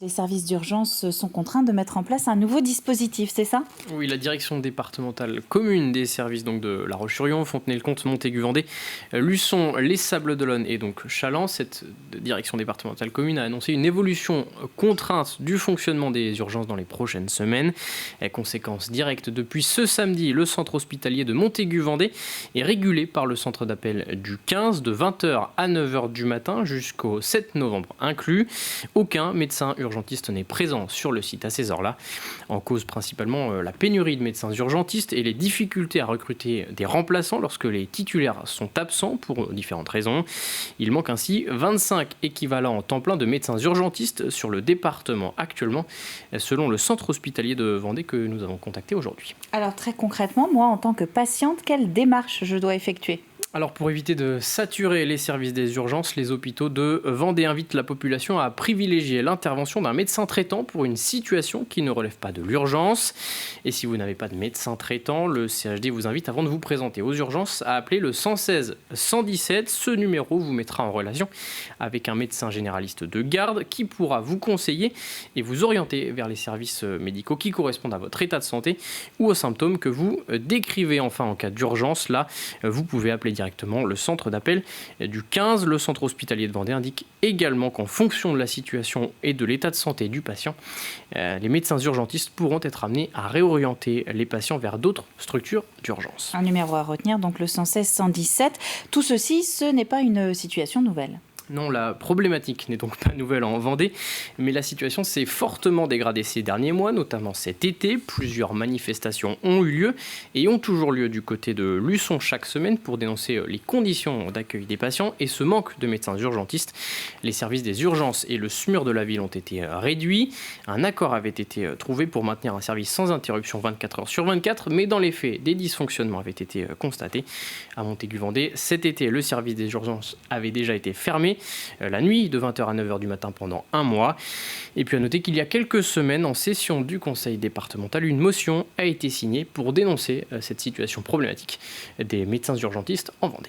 Les services d'urgence sont contraints de mettre en place un nouveau dispositif, c'est ça? Oui, la direction départementale commune des services donc de La Roche-sur-Yon, Fontenay-le-Comte, Montaigu-Vendée, Luçon, les Sables-d'Olonne et donc Challans. Cette direction départementale commune a annoncé une évolution contrainte du fonctionnement des urgences dans les prochaines semaines. Conséquence directe, depuis ce samedi, le centre hospitalier de Montaigu-Vendée est régulé par le centre d'appel du 15 de 20h à 9h du matin jusqu'au 7 novembre inclus. Aucun médecin urgentiste n'est présent sur le site à ces heures-là. En cause principalement la pénurie de médecins urgentistes et les difficultés à recruter des remplaçants lorsque les titulaires sont absents pour différentes raisons. Il manque ainsi 25 équivalents en temps plein de médecins urgentistes sur le département actuellement, selon le centre hospitalier de Vendée que nous avons contacté aujourd'hui. Alors très concrètement, moi en tant que patiente, quelle démarche je dois effectuer? Alors pour éviter de saturer les services des urgences, les hôpitaux de Vendée invitent la population à privilégier l'intervention d'un médecin traitant pour une situation qui ne relève pas de l'urgence. Et si vous n'avez pas de médecin traitant, le CHD vous invite, avant de vous présenter aux urgences, à appeler le 116 117. Ce numéro vous mettra en relation avec un médecin généraliste de garde qui pourra vous conseiller et vous orienter vers les services médicaux qui correspondent à votre état de santé ou aux symptômes que vous décrivez. Enfin, en cas d'urgence, là, vous pouvez appeler directement le centre d'appel du 15. Le centre hospitalier de Vendée indique également qu'en fonction de la situation et de l'état de santé du patient, les médecins urgentistes pourront être amenés à réorienter les patients vers d'autres structures d'urgence. Un numéro à retenir, donc le 116 117. Tout ceci, ce n'est pas une situation nouvelle. Non, la problématique n'est donc pas nouvelle en Vendée, mais la situation s'est fortement dégradée ces derniers mois, notamment cet été. Plusieurs manifestations ont eu lieu et ont toujours lieu du côté de Luçon chaque semaine pour dénoncer les conditions d'accueil des patients et ce manque de médecins urgentistes. Les services des urgences et le SMUR de la ville ont été réduits. Un accord avait été trouvé pour maintenir un service sans interruption 24 heures sur 24, mais dans les faits, des dysfonctionnements avaient été constatés. À Montaigu-Vendée, cet été, le service des urgences avait déjà été fermé la nuit de 20h à 9h du matin pendant un mois. Et puis à noter qu'il y a quelques semaines, en session du conseil départemental, une motion a été signée pour dénoncer cette situation problématique des médecins urgentistes en Vendée.